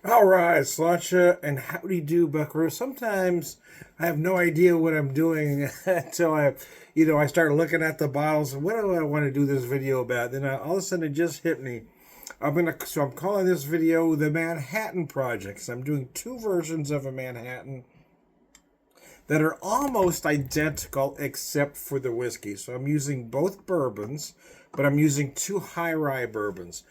All right, Sláinte, and howdy do, Buckaroo. Sometimes I have no idea what I'm doing until I start looking at the bottles and what do I want to do this video about? Then all of a sudden it just hit me. I'm calling this video the Manhattan Project. So I'm doing two versions of a Manhattan that are almost identical except for the whiskey. So I'm using both bourbons, but I'm using two high rye bourbons.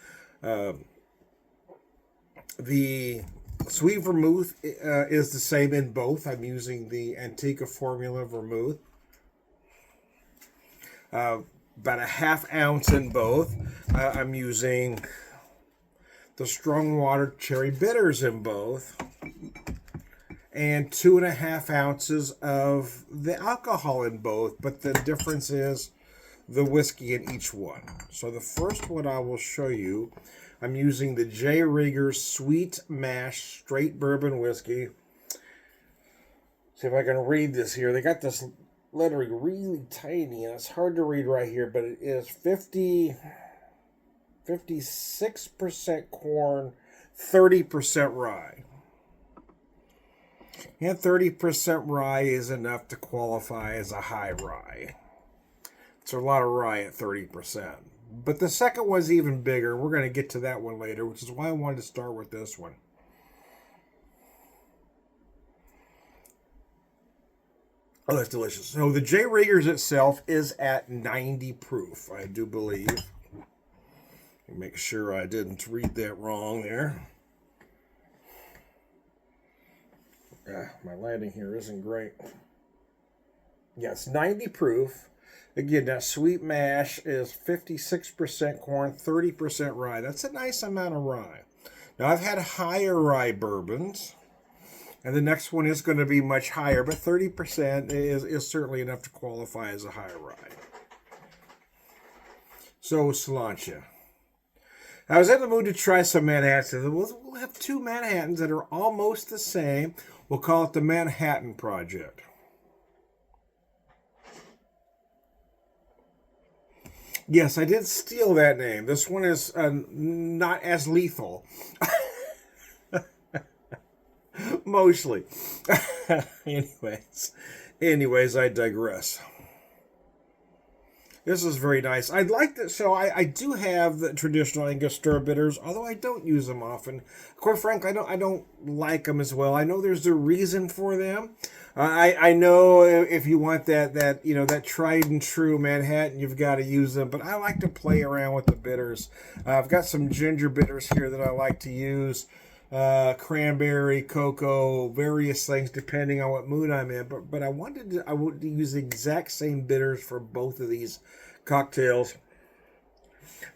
The sweet vermouth is the same in both. I'm using the Antica Formula Vermouth. About a half ounce in both. I'm using the Strong Water Cherry Bitters in both. And 2.5 ounces of the alcohol in both. But the difference is the whiskey in each one. So the first one I will show you, I'm using the J. Rieger Sweet Mash Straight Bourbon Whiskey. See if I can read this here. They got this lettering really tiny, and it's hard to read right here, but it is 56% corn, 30% rye. And 30% rye is enough to qualify as a high rye. It's a lot of rye at 30%. But the second one's even bigger. We're going to get to that one later, which is why I wanted to start with this one. Oh, that's delicious. So the J. Rieger's itself is at 90 proof, I do believe. Make sure I didn't read that wrong there. My lighting here isn't great. Yes, 90 proof. Again, that sweet mash is 56% corn, 30% rye. That's a nice amount of rye. Now, I've had higher rye bourbons, and the next one is going to be much higher, but 30% is certainly enough to qualify as a high rye. So, Sláinte. I was in the mood to try some Manhattans. We'll have two Manhattans that are almost the same. We'll call it the Manhattan Project. Yes, I did steal that name. This one is not as lethal. Mostly. Anyways, I digress. This is very nice. I'd like that. So I do have the traditional Angostura bitters, although I don't use them often. Quite frankly, I don't like them as well. I know there's a reason for them. I know if you want that tried and true Manhattan, you've got to use them. But I like to play around with the bitters. I've got some ginger bitters here that I like to use. Cranberry, cocoa, various things depending on what mood I'm in. But I wanted to use the exact same bitters for both of these cocktails.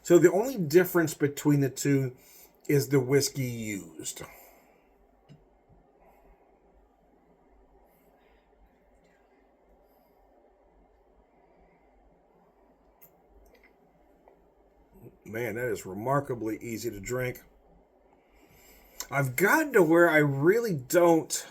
So the only difference between the two is the whiskey used. Man, that is remarkably easy to drink. I've gotten to where I really don't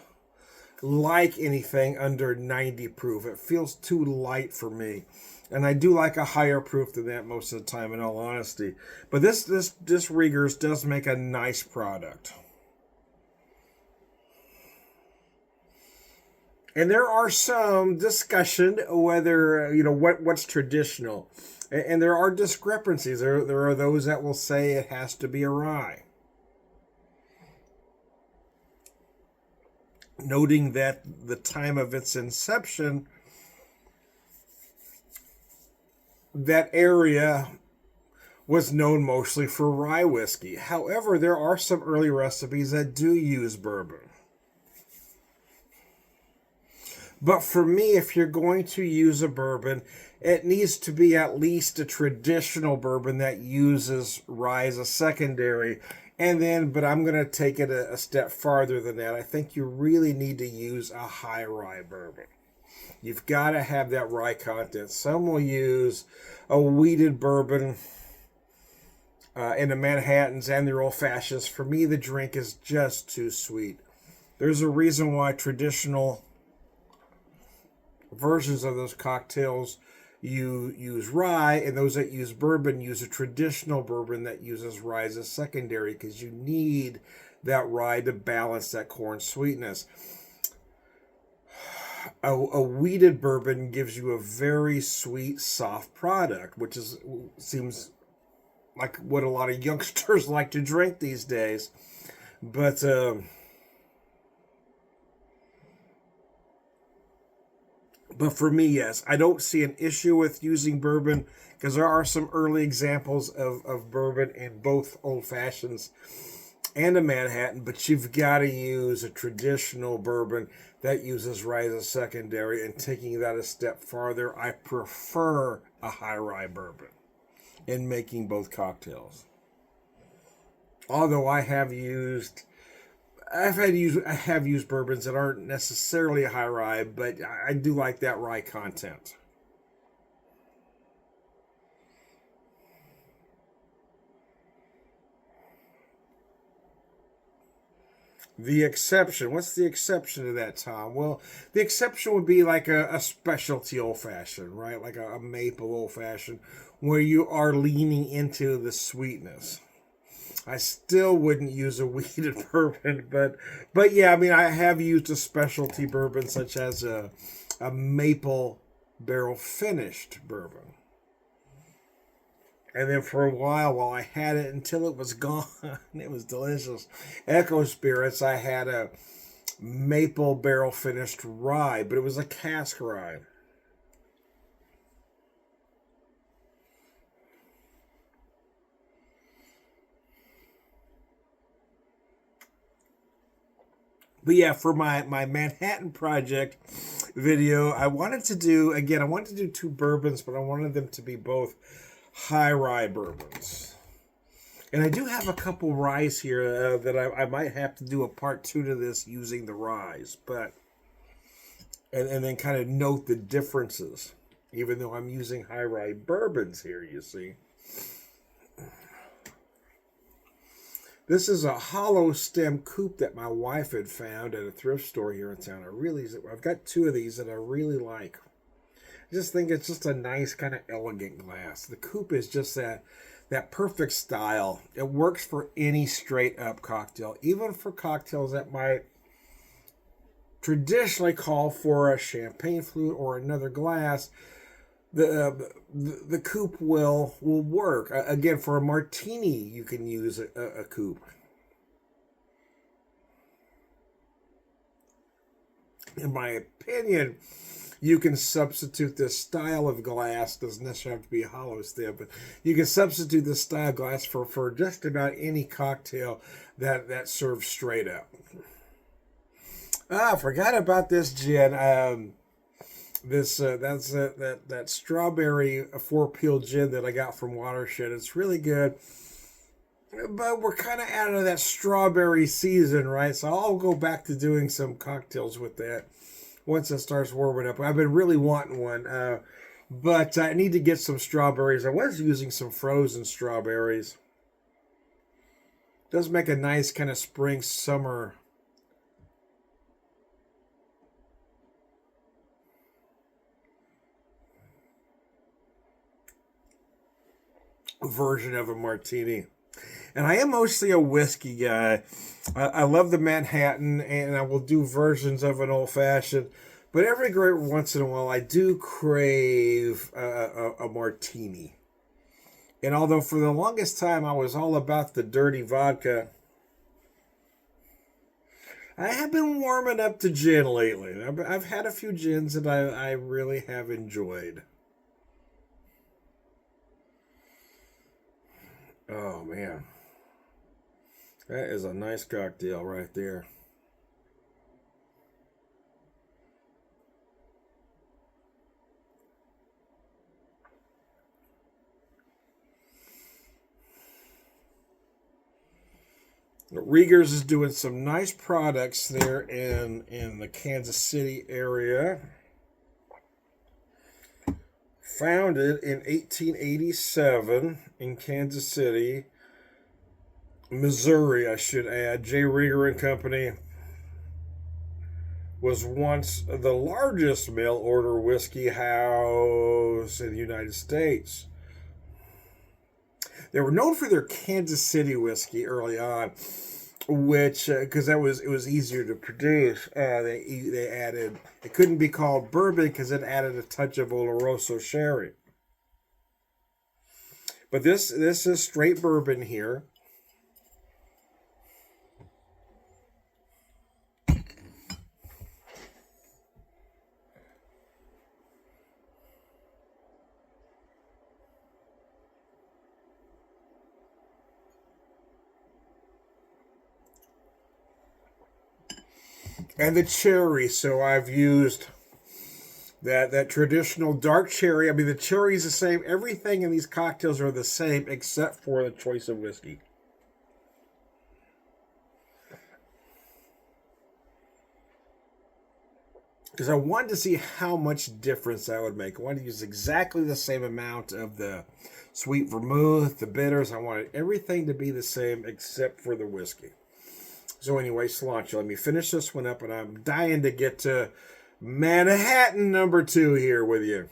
like anything under 90 proof. It feels too light for me. And I do like a higher proof than that most of the time, in all honesty. But this Rieger's does make a nice product. And there are some discussion whether, what's traditional. And there are discrepancies. There are those that will say it has to be a rye, noting that the time of its inception, that area was known mostly for rye whiskey. However, there are some early recipes that do use bourbon. But for me, if you're going to use a bourbon, it needs to be at least a traditional bourbon that uses rye as a secondary. But I'm going to take it a step farther than that. I think you really need to use a high rye bourbon. You've got to have that rye content. Some will use a wheated bourbon in the Manhattans and their old fashions. For me, the drink is just too sweet. There's a reason why traditional versions of those cocktails you use rye, and those that use bourbon use a traditional bourbon that uses rye as a secondary, because you need that rye to balance that corn sweetness. A wheated bourbon gives you a very sweet, soft product, which seems like what a lot of youngsters like to drink these days. But for me, yes, I don't see an issue with using bourbon because there are some early examples of bourbon in both old fashions and a Manhattan, but you've got to use a traditional bourbon that uses rye as a secondary. And taking that a step farther, I prefer a high rye bourbon in making both cocktails. Although I have used bourbons that aren't necessarily high rye, but I do like that rye content. The exception. What's the exception to that, Tom? Well, the exception would be like a specialty old fashioned, right? Like a maple old fashioned, where you are leaning into the sweetness. I still wouldn't use a wheated bourbon, but yeah, I mean, I have used a specialty bourbon such as a maple barrel finished bourbon. And then for a while I had it until it was gone, it was delicious. Echo Spirits, I had a maple barrel finished rye, but it was a cask rye. But yeah, for my Manhattan Project video, I wanted to do two bourbons, but I wanted them to be both high rye bourbons. And I do have a couple ryes here that I might have to do a part two to this using the ryes, and then kind of note the differences, even though I'm using high rye bourbons here, you see. This is a hollow stem coupe that my wife had found at a thrift store here in town. I've got two of these that I really like. I just think it's just a nice kind of elegant glass. The coupe is just that perfect style. It works for any straight up cocktail, even for cocktails that might traditionally call for a champagne flute or another glass. The coupe will work. Again, for a martini, you can use a coupe. In my opinion, you can substitute this style of glass. Doesn't necessarily have to be a hollow stem, but you can substitute this style of glass for just about any cocktail that serves straight up. I forgot about this gin. That strawberry four peel gin that I got from Watershed. It's really good, but we're kind of out of that strawberry season, right? So I'll go back to doing some cocktails with that once it starts warming up. I've been really wanting one, but I need to get some strawberries. I was using some frozen strawberries. It does make a nice kind of spring summer version of a martini. And I am mostly a whiskey guy. I love the Manhattan, and I will do versions of an old fashioned. But every great once in a while, I do crave a martini. And although for the longest time I was all about the dirty vodka, I have been warming up to gin lately. I've had a few gins that I really have enjoyed. Oh man, that is a nice cocktail right there. Rieger's is doing some nice products there in the Kansas City area. Founded in 1887 in Kansas City, Missouri, I should add. J. Rieger and Company was once the largest mail order whiskey house in the United States. They were known for their Kansas City whiskey early on, which because it was easier to produce. They added, it couldn't be called bourbon because it added a touch of Oloroso sherry. But this is straight bourbon here. And the cherry, so I've used that traditional dark cherry. I mean, the cherry is the same. Everything in these cocktails are the same except for the choice of whiskey. Because I wanted to see how much difference that would make. I wanted to use exactly the same amount of the sweet vermouth, the bitters. I wanted everything to be the same except for the whiskey. So anyway, cilantro, let me finish this one up, and I'm dying to get to Manhattan number 2 here with you.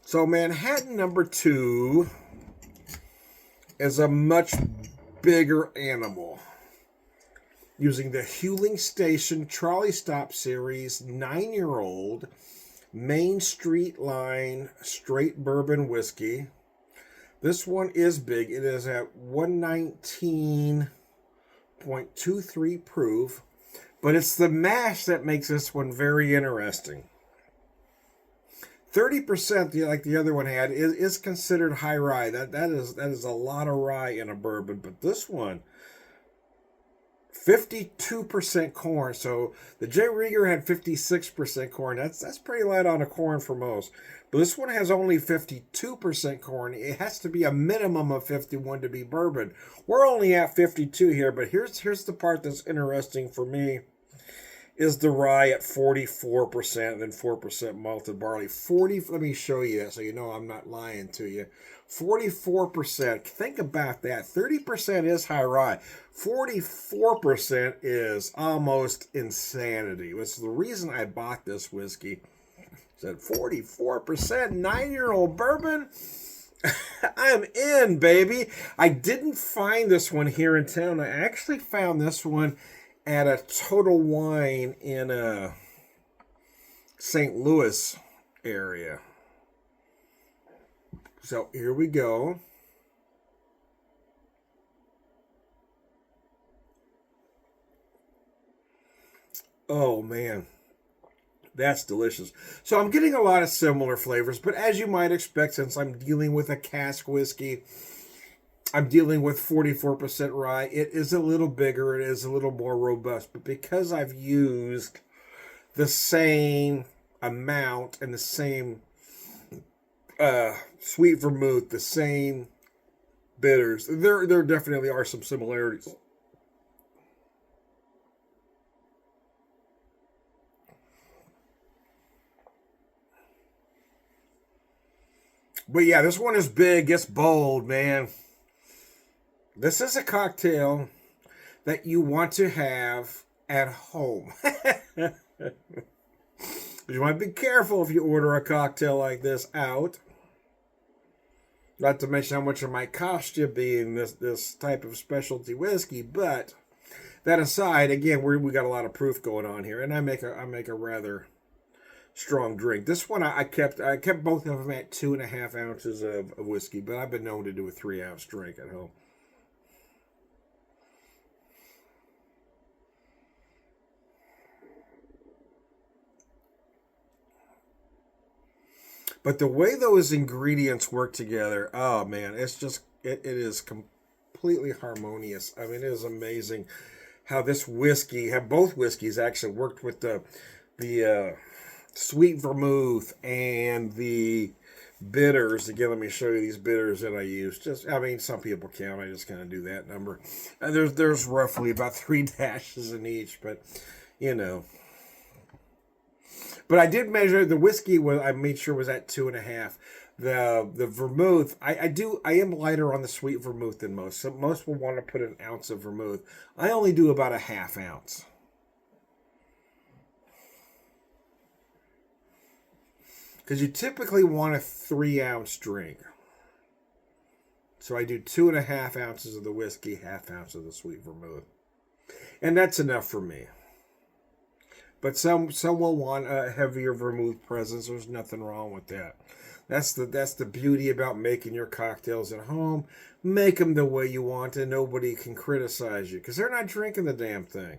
So Manhattan number 2 is a much bigger animal. Using the Huling Station Trolley Stop Series 9-year-old Main Street Line straight bourbon whiskey. This one is big. It is at 119.23 proof, but it's the mash that makes this one very interesting. 30%, like the other one had, is considered high rye. That is a lot of rye in a bourbon, but this one, 52% corn. So the J. Rieger had 56% corn. That's pretty light on the corn for most. But this one has only 52% corn. It has to be a minimum of 51 to be bourbon. We're only at 52 here, but here's the part that's interesting for me. Is the rye at 44%, then 4% malted barley. Let me show you that so you know I'm not lying to you. 44%. Think about that. 30% is high rye. 44% is almost insanity. It's the reason I bought this whiskey. Said 44%, 9-year-old bourbon. I'm in, baby. I didn't find this one here in town. I actually found this one at a Total Wine in St. Louis area. So here we go. Oh man, that's delicious. So I'm getting a lot of similar flavors, but as you might expect, since I'm dealing with a cask whiskey, I'm dealing with 44% rye. It is a little bigger. It is a little more robust. But because I've used the same amount and the same sweet vermouth, the same bitters, there definitely are some similarities. But yeah, this one is big. It's bold, man. This is a cocktail that you want to have at home. You might be careful if you order a cocktail like this out. Not to mention how much it might cost you being this type of specialty whiskey. But that aside, again, we got a lot of proof going on here, and I make a rather strong drink. This one I kept both of them at 2.5 ounces of whiskey, but I've been known to do a 3-ounce drink at home. But the way those ingredients work together, oh man, it is completely harmonious. I mean, it is amazing how both whiskeys actually worked with the sweet vermouth and the bitters. Again, let me show you these bitters that I use. Some people count. I just kind of do that number. There's roughly about 3 dashes in each, but you know. But I did measure the whiskey. I made sure was at 2.5. The vermouth, I am lighter on the sweet vermouth than most. So most will want to put an ounce of vermouth. I only do about a half ounce. because you typically want a 3-ounce drink. So I do 2.5 ounces of the whiskey, half ounce of the sweet vermouth. And that's enough for me. But some will want a heavier vermouth presence. There's nothing wrong with that. That's the beauty about making your cocktails at home. Make them the way you want, and nobody can criticize you because they're not drinking the damn thing.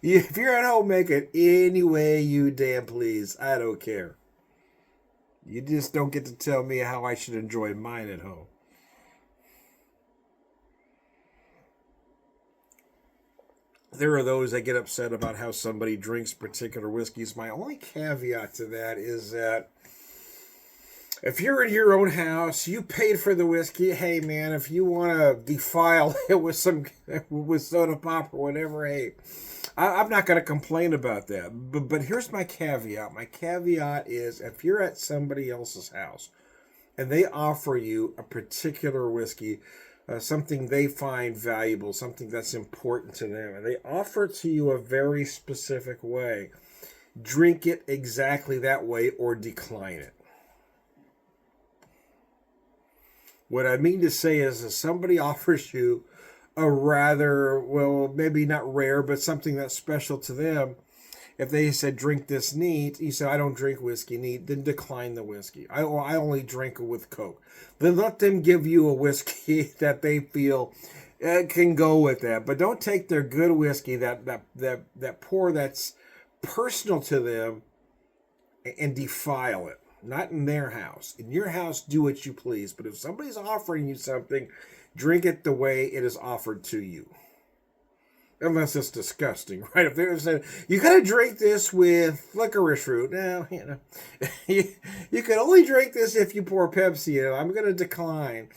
If you're at home, make it any way you damn please. I don't care. You just don't get to tell me how I should enjoy mine at home. There are those that get upset about how somebody drinks particular whiskeys. My only caveat to that is that if you're in your own house, you paid for the whiskey. Hey, man, if you want to defile it with soda pop or whatever, hey, I'm not going to complain about that. But here's my caveat. My caveat is if you're at somebody else's house and they offer you a particular whiskey, something they find valuable, something that's important to them, and they offer it to you a very specific way, drink it exactly that way or decline it. What I mean to say is if somebody offers you a rather, well, maybe not rare, but something that's special to them, if they said drink this neat, you said I don't drink whiskey neat, then decline the whiskey. I only drink it with Coke. Then let them give you a whiskey that they feel can go with that. But don't take their good whiskey, that pour that's personal to them, and defile it. Not in their house. In your house, do what you please. But if somebody's offering you something, drink it the way it is offered to you. Unless it's disgusting, right? If they're saying, you got to drink this with licorice root. Now, you can only drink this if you pour Pepsi in. I'm going to decline.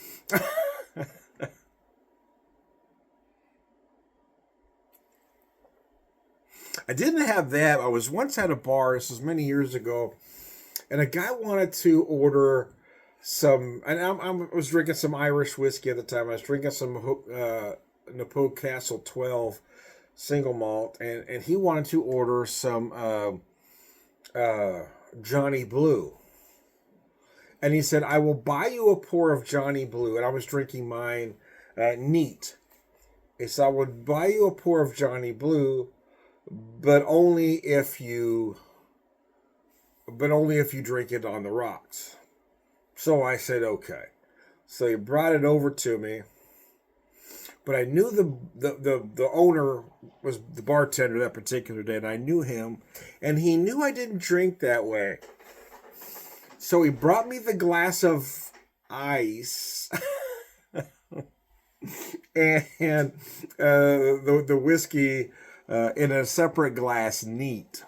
I didn't have that. I was once at a bar, this was many years ago, and a guy wanted to order some, and I was drinking some Irish whiskey at the time. I was drinking some Napo Castle 12 single malt, and he wanted to order some Johnny Blue. And he said, I will buy you a pour of Johnny Blue. And I was drinking mine neat. He said, I would buy you a pour of Johnny Blue, but only if you drink it on the rocks. So I said, okay. So he brought it over to me. But I knew the owner was the bartender that particular day, and I knew him, and he knew I didn't drink that way. So he brought me the glass of ice and the whiskey in a separate glass, neat.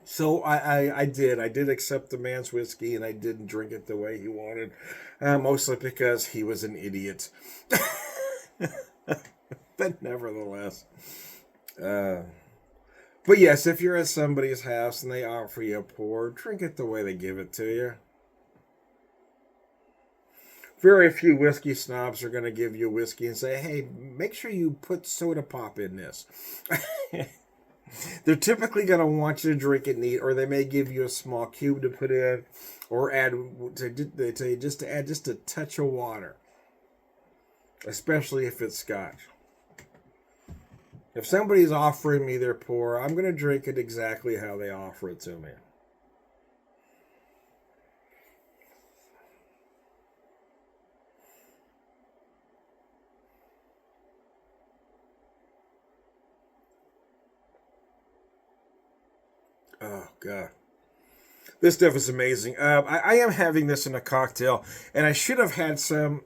So I did accept the man's whiskey, and I didn't drink it the way he wanted, mostly because he was an idiot. But nevertheless, but yes, if you're at somebody's house and they offer you a pour, drink it the way they give it to you. Very few whiskey snobs are going to give you whiskey and say, hey, make sure you put soda pop in this. They're typically going to want you to drink it neat, or they may give you a small cube to put in, or they tell you just to add just a touch of water, especially if it's scotch. If somebody's offering me their pour, I'm going to drink it exactly how they offer it to me. Oh, God. This stuff is amazing. I am having this in a cocktail, and I should have had some.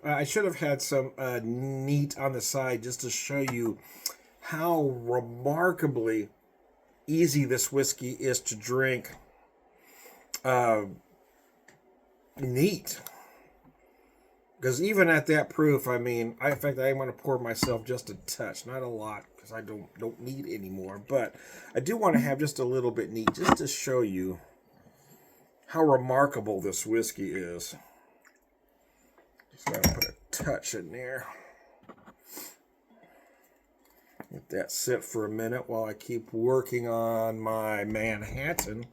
Neat on the side just to show you how remarkably easy this whiskey is to drink. Neat, because even at that proof, I mean, in fact, I want to pour myself just a touch, not a lot, because I don't need any more, but I do want to have just a little bit neat, just to show you how remarkable this whiskey is. Just gotta put a touch in there. Let that sit for a minute while I keep working on my Manhattan.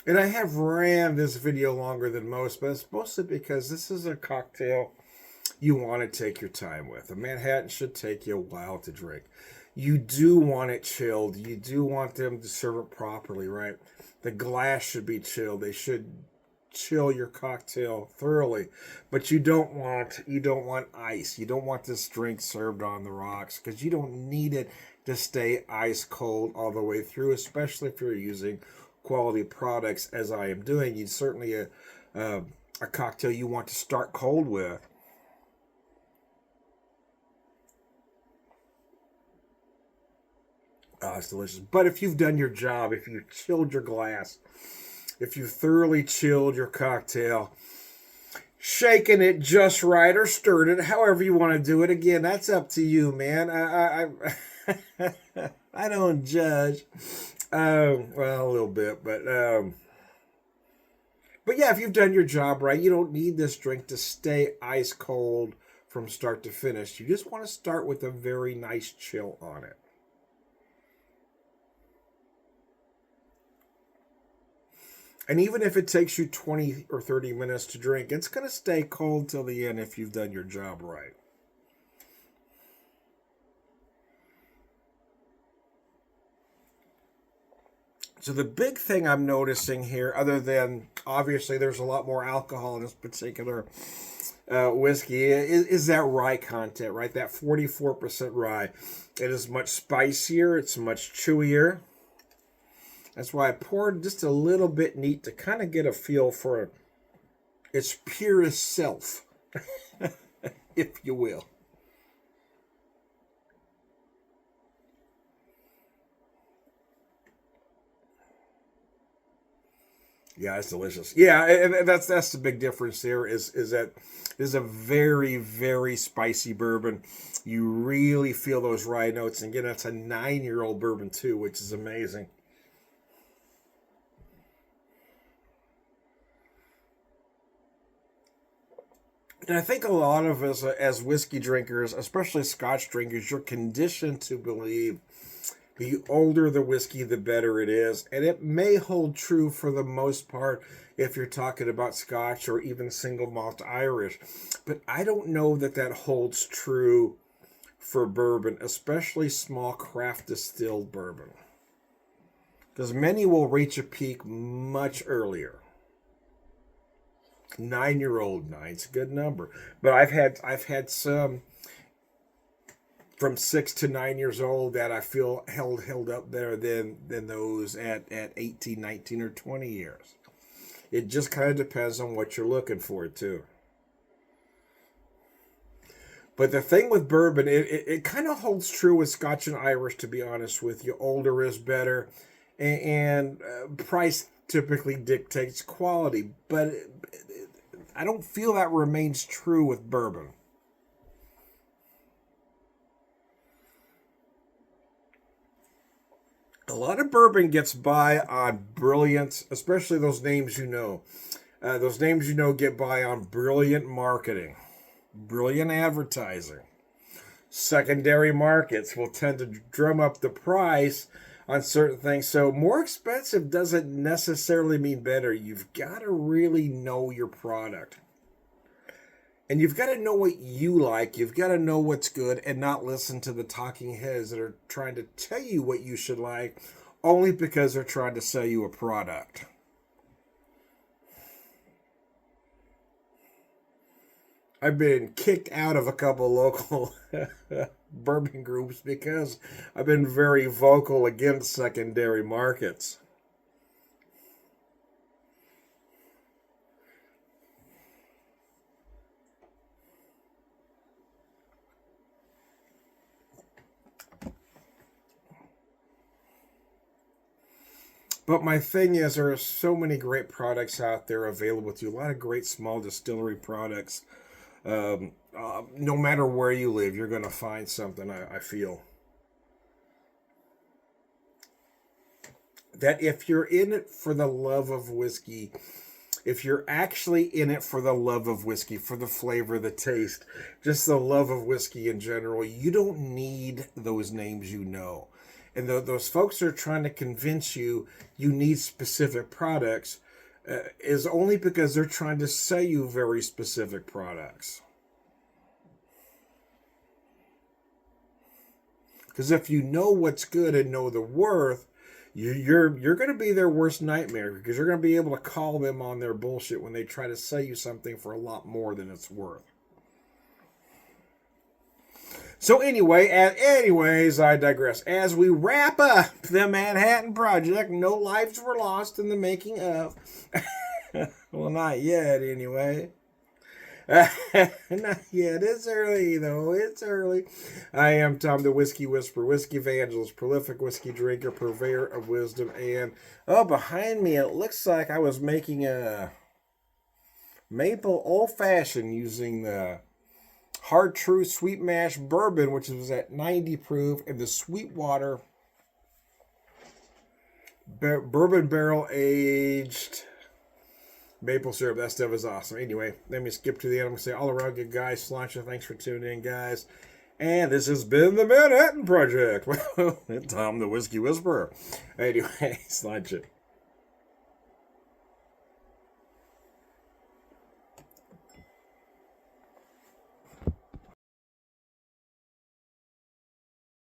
And I have ran this video longer than most, but it's mostly because this is a cocktail you want to take your time with. A Manhattan should take you a while to drink. You do want it chilled. You do want them to serve it properly, right? The glass should be chilled. They should chill your cocktail thoroughly. But you don't want ice. You don't want this drink served on the rocks because you don't need it to stay ice cold all the way through, especially if you're using quality products as I am doing. You certainly a cocktail you want to start cold with. Oh, it's delicious. But if you've done your job, if you've chilled your glass, if you've thoroughly chilled your cocktail, shaken it just right or stirred it, however you want to do it, again, that's up to you, man. I don't judge. Well, a little bit, but yeah, if you've done your job right, you don't need this drink to stay ice cold from start to finish. You just want to start with a very nice chill on it. And even if it takes you 20 or 30 minutes to drink, it's going to stay cold till the end if you've done your job right. So the big thing I'm noticing here, other than obviously there's a lot more alcohol in this particular whiskey, is that rye content, right? That 44% rye. It is much spicier. It's much chewier. That's why I poured just a little bit neat to kind of get a feel for its purest self, if you will. Yeah, it's delicious. Yeah, and that's the big difference there is that this is a very, very spicy bourbon. You really feel those rye notes. And again, that's a 9-year-old bourbon too, which is amazing. And I think a lot of us, as whiskey drinkers, especially Scotch drinkers, you're conditioned to believe the older the whiskey, the better it is. And it may hold true for the most part if you're talking about Scotch or even single malt Irish. But I don't know that that holds true for bourbon, especially small craft distilled bourbon. Because many will reach a peak much earlier. 9-year-old, nine's a good number. But I've had some from 6 to 9 years old that I feel held up better than those at 18, 19, or 20 years. It just kind of depends on what you're looking for, too. But the thing with bourbon, it kind of holds true with Scotch and Irish, to be honest with you. Older is better, and price typically dictates quality. But I don't feel that remains true with bourbon. A lot of bourbon gets by on brilliance, especially those names you know. Those names you know get by on brilliant marketing, brilliant advertising. Secondary markets will tend to drum up the price on certain things. So more expensive doesn't necessarily mean better. You've got to really know your product. And you've got to know what you like. You've got to know what's good and not listen to the talking heads that are trying to tell you what you should like only because they're trying to sell you a product. I've been kicked out of a couple local bourbon groups because I've been very vocal against secondary markets. But my thing is, there are so many great products out there available to you. A lot of great small distillery products. No matter where you live, you're going to find something, I feel. that if you're in it for the love of whiskey, if you're actually in it for the love of whiskey, for the flavor, the taste, just the love of whiskey in general, you don't need those names you know. And those folks are trying to convince you you need specific products is only because they're trying to sell you very specific products. Because if you know what's good and know the worth, you're going to be their worst nightmare, because you're going to be able to call them on their bullshit when they try to sell you something for a lot more than it's worth. So anyways, I digress. As we wrap up the Manhattan Project, no lives were lost in the making of. Well, not yet, anyway. Not yet. It's early, though. It's early. I am Tom, the Whiskey Whisperer, Whiskey Evangelist, prolific whiskey drinker, purveyor of wisdom, and behind me, it looks like I was making a maple old-fashioned using the Hard Truth Sweet Mash Bourbon, which was at 90 proof, and the Sweetwater Bourbon Barrel Aged maple syrup. That stuff is awesome. Anyway, let me skip to the end. I'm going to say all around good guys. Sláinte. Thanks for tuning in, guys. And this has been the Manhattan Project. Well, Tom, the Whiskey Whisperer. Anyway, Sláinte.